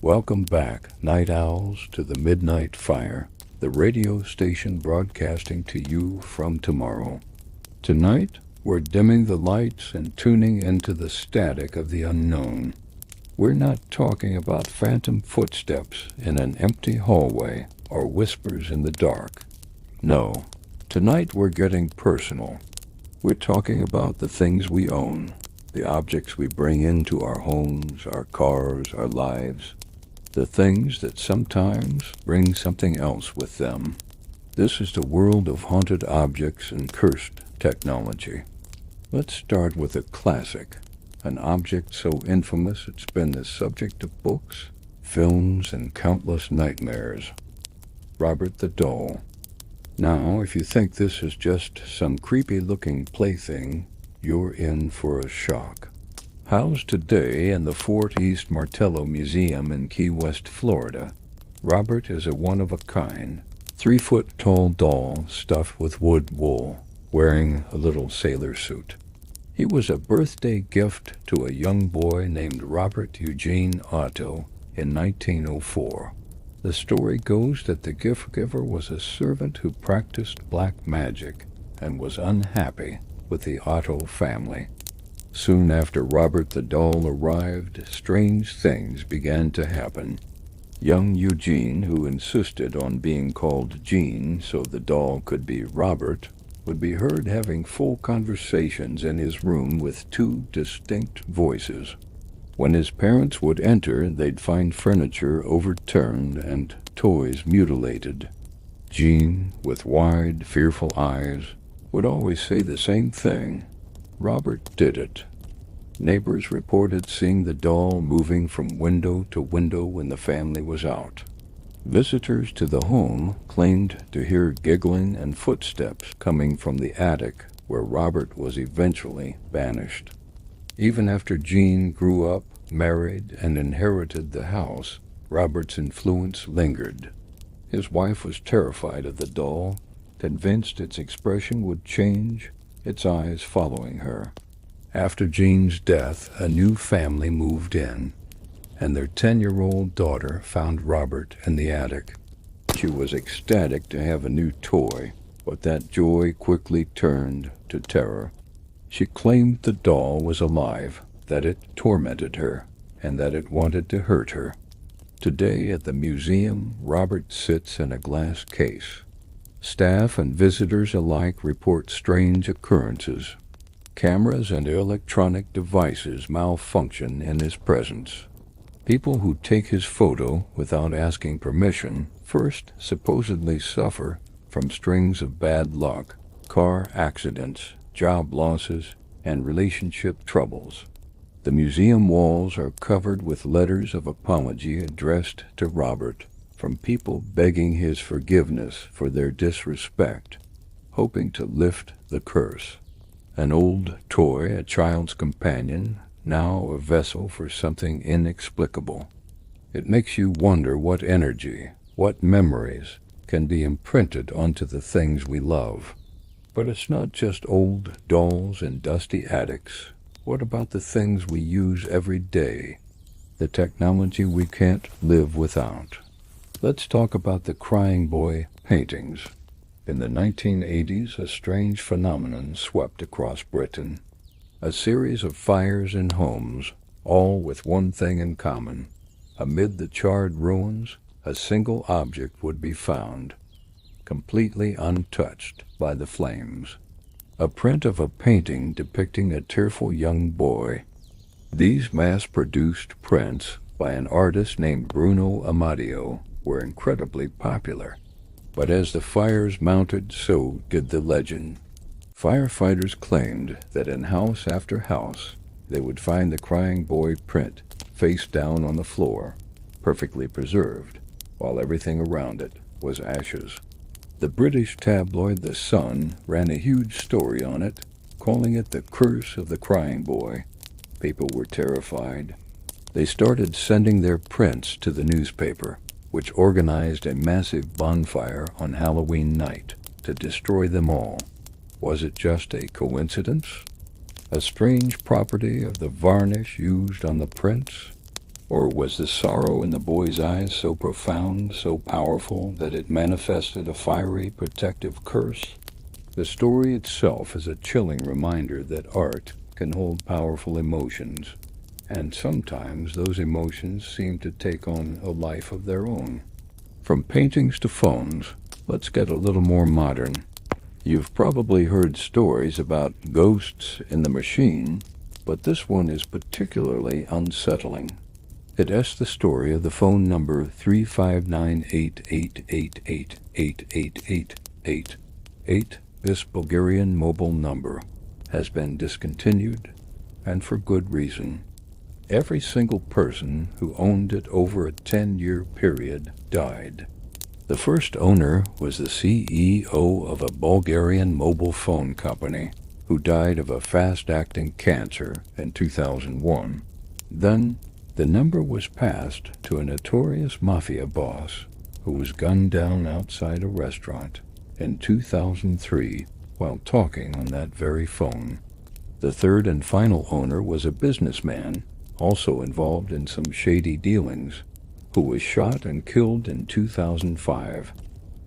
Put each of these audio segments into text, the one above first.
Welcome back, night owls, to the Midnight Fire, the radio station broadcasting to you from tomorrow. Tonight, we're dimming the lights and tuning into the static of the unknown. We're not talking about phantom footsteps in an empty hallway or whispers in the dark. No, tonight we're getting personal. We're talking about the things we own, the objects we bring into our homes, our cars, our lives, the things that sometimes bring something else with them. This is the world of haunted objects and cursed technology. Let's start with a classic, an object so infamous it's been the subject of books, films, and countless nightmares. Robert the Doll. Now, if you think this is just some creepy-looking plaything, you're in for a shock. Housed today in the Fort East Martello Museum in Key West, Florida, Robert is a one-of-a-kind, 3-foot-tall doll stuffed with wood wool, wearing a little sailor suit. He was a birthday gift to a young boy named Robert Eugene Otto in 1904. The story goes that the gift giver was a servant who practiced black magic and was unhappy with the Otto family. Soon after Robert the doll arrived, strange things began to happen. Young Eugene, who insisted on being called Gene so the doll could be Robert, would be heard having full conversations in his room with two distinct voices. When his parents would enter, they'd find furniture overturned and toys mutilated. Gene, with wide, fearful eyes, would always say the same thing: Robert did it. Neighbors reported seeing the doll moving from window to window when the family was out. Visitors to the home claimed to hear giggling and footsteps coming from the attic, where Robert was eventually banished. Even after Gene grew up, married, and inherited the house, Robert's influence lingered. His wife was terrified of the doll, convinced its expression would change, its eyes following her. After Gene's death, a new family moved in, and their 10-year-old daughter found Robert in the attic. She was ecstatic to have a new toy, but that joy quickly turned to terror. She claimed the doll was alive, that it tormented her, and that it wanted to hurt her. Today at the museum, Robert sits in a glass case. Staff and visitors alike report strange occurrences. Cameras and electronic devices malfunction in his presence. People who take his photo without asking permission first supposedly suffer from strings of bad luck, car accidents, job losses, and relationship troubles. The museum walls are covered with letters of apology addressed to Robert, from people begging his forgiveness for their disrespect, hoping to lift the curse. An old toy, a child's companion, now a vessel for something inexplicable. It makes you wonder what energy, what memories can be imprinted onto the things we love. But it's not just old dolls and dusty attics. What about the things we use every day? The technology we can't live without. Let's talk about the Crying Boy paintings. In the 1980s, a strange phenomenon swept across Britain. A series of fires in homes, all with one thing in common. Amid the charred ruins, a single object would be found, completely untouched by the flames. A print of a painting depicting a tearful young boy. These mass-produced prints by an artist named Bruno Amadio were incredibly popular. But as the fires mounted, so did the legend. Firefighters claimed that in house after house, they would find the crying boy print face down on the floor, perfectly preserved, while everything around it was ashes. The British tabloid The Sun ran a huge story on it, calling it the curse of the crying boy. People were terrified. They started sending their prints to the newspaper, which organized a massive bonfire on Halloween night to destroy them all. Was it just a coincidence? A strange property of the varnish used on the prints? Or was the sorrow in the boy's eyes so profound, so powerful, that it manifested a fiery protective curse? The story itself is a chilling reminder that art can hold powerful emotions, and sometimes those emotions seem to take on a life of their own. From paintings to phones, let's get a little more modern. You've probably heard stories about ghosts in the machine, but this one is particularly unsettling. It asks the story of the phone number 359-888-888-888. This Bulgarian mobile number has been discontinued, and for good reason. Every single person who owned it over a 10-year period died. The first owner was the CEO of a Bulgarian mobile phone company who died of a fast-acting cancer in 2001. Then, the number was passed to a notorious mafia boss who was gunned down outside a restaurant in 2003 while talking on that very phone. The third and final owner was a businessman, also involved in some shady dealings, who was shot and killed in 2005.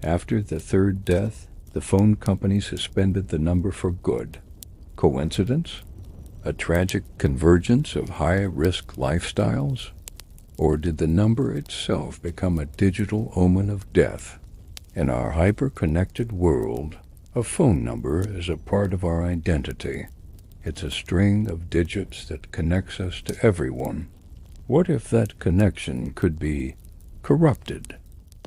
After the third death, the phone company suspended the number for good. Coincidence? A tragic convergence of high-risk lifestyles? Or did the number itself become a digital omen of death? In our hyper-connected world, a phone number is a part of our identity. It's a string of digits that connects us to everyone. What if that connection could be corrupted?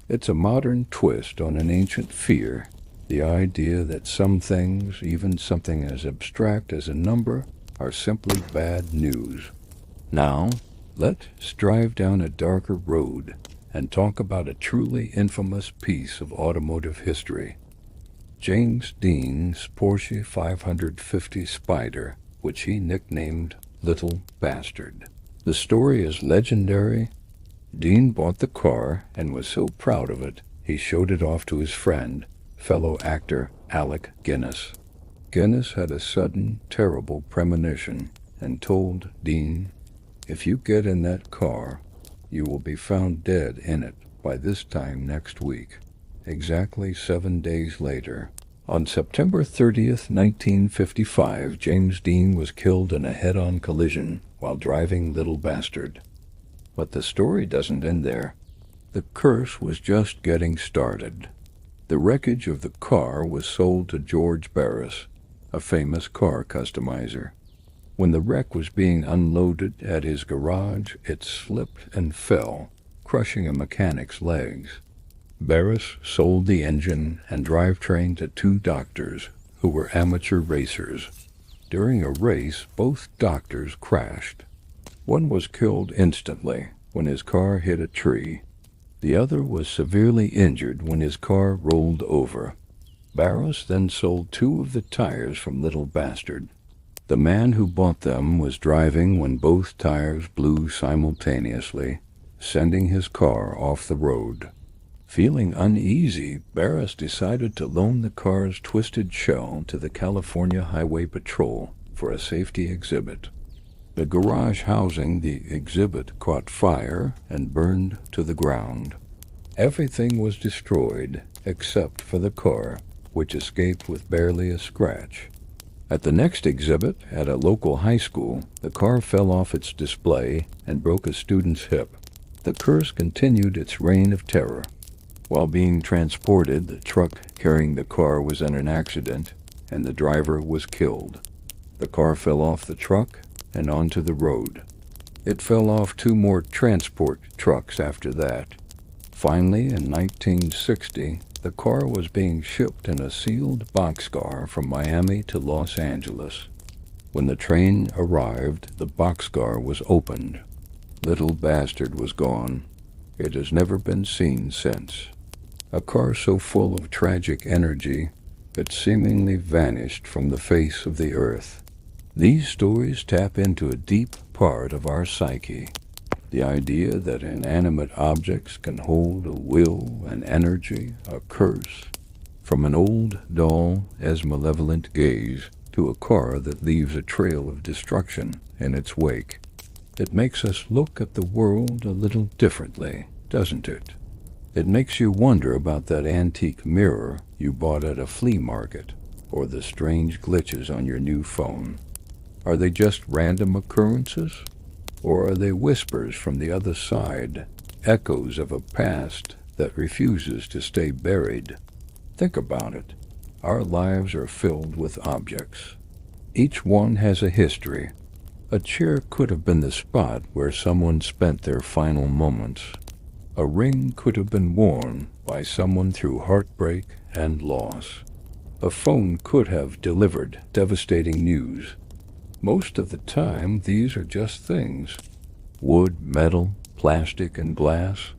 It's a modern twist on an ancient fear, the idea that some things, even something as abstract as a number, are simply bad news. Now, let's drive down a darker road and talk about a truly infamous piece of automotive history. James Dean's Porsche 550 Spider, which he nicknamed Little Bastard. The story is legendary. Dean bought the car and was so proud of it, he showed it off to his friend, fellow actor Alec Guinness. Guinness had a sudden, terrible premonition and told Dean, "If you get in that car, you will be found dead in it by this time next week." Exactly 7 days later, on September 30th, 1955, James Dean was killed in a head-on collision while driving Little Bastard. But the story doesn't end there. The curse was just getting started. The wreckage of the car was sold to George Barris, a famous car customizer. When the wreck was being unloaded at his garage, it slipped and fell, crushing a mechanic's legs. Barris sold the engine and drivetrain to 2 doctors who were amateur racers. During a race, both doctors crashed. One was killed instantly when his car hit a tree. The other was severely injured when his car rolled over. Barris then sold 2 of the tires from Little Bastard. The man who bought them was driving when both tires blew simultaneously, sending his car off the road. Feeling uneasy, Barris decided to loan the car's twisted shell to the California Highway Patrol for a safety exhibit. The garage housing the exhibit caught fire and burned to the ground. Everything was destroyed except for the car, which escaped with barely a scratch. At the next exhibit, at a local high school, the car fell off its display and broke a student's hip. The curse continued its reign of terror. While being transported, the truck carrying the car was in an accident, and the driver was killed. The car fell off the truck and onto the road. It fell off 2 more transport trucks after that. Finally, in 1960, the car was being shipped in a sealed boxcar from Miami to Los Angeles. When the train arrived, the boxcar was opened. Little Bastard was gone. It has never been seen since. A car so full of tragic energy, it seemingly vanished from the face of the earth. These stories tap into a deep part of our psyche. The idea that inanimate objects can hold a will, an energy, a curse. From an old doll as malevolent gaze to a car that leaves a trail of destruction in its wake. It makes us look at the world a little differently, doesn't it? It makes you wonder about that antique mirror you bought at a flea market, or the strange glitches on your new phone. Are they just random occurrences? Or are they whispers from the other side, echoes of a past that refuses to stay buried? Think about it. Our lives are filled with objects. Each one has a history. A chair could have been the spot where someone spent their final moments. A ring could have been worn by someone through heartbreak and loss. A phone could have delivered devastating news. Most of the time, these are just things. Wood, metal, plastic, and glass.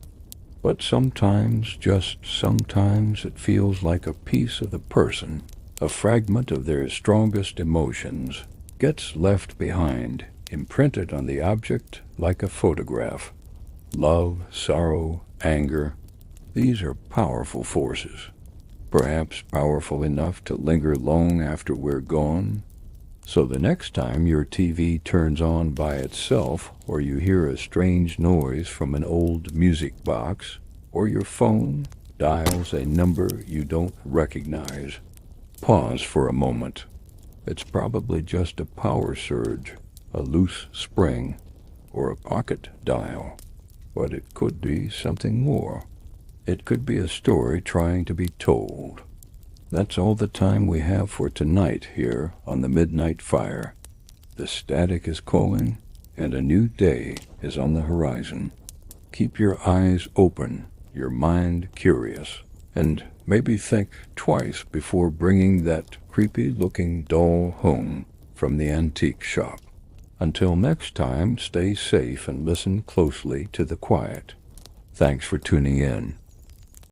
But sometimes, just sometimes, it feels like a piece of the person, a fragment of their strongest emotions, gets left behind, imprinted on the object like a photograph. Love, sorrow, anger, these are powerful forces. Perhaps powerful enough to linger long after we're gone. So the next time your TV turns on by itself, or you hear a strange noise from an old music box, or your phone dials a number you don't recognize, pause for a moment. It's probably just a power surge, a loose spring, or a pocket dial. But it could be something more. It could be a story trying to be told. That's all the time we have for tonight here on the Midnight Fire. The static is calling, and a new day is on the horizon. Keep your eyes open, your mind curious, and maybe think twice before bringing that creepy-looking doll home from the antique shop. Until next time, stay safe and listen closely to the quiet. Thanks for tuning in.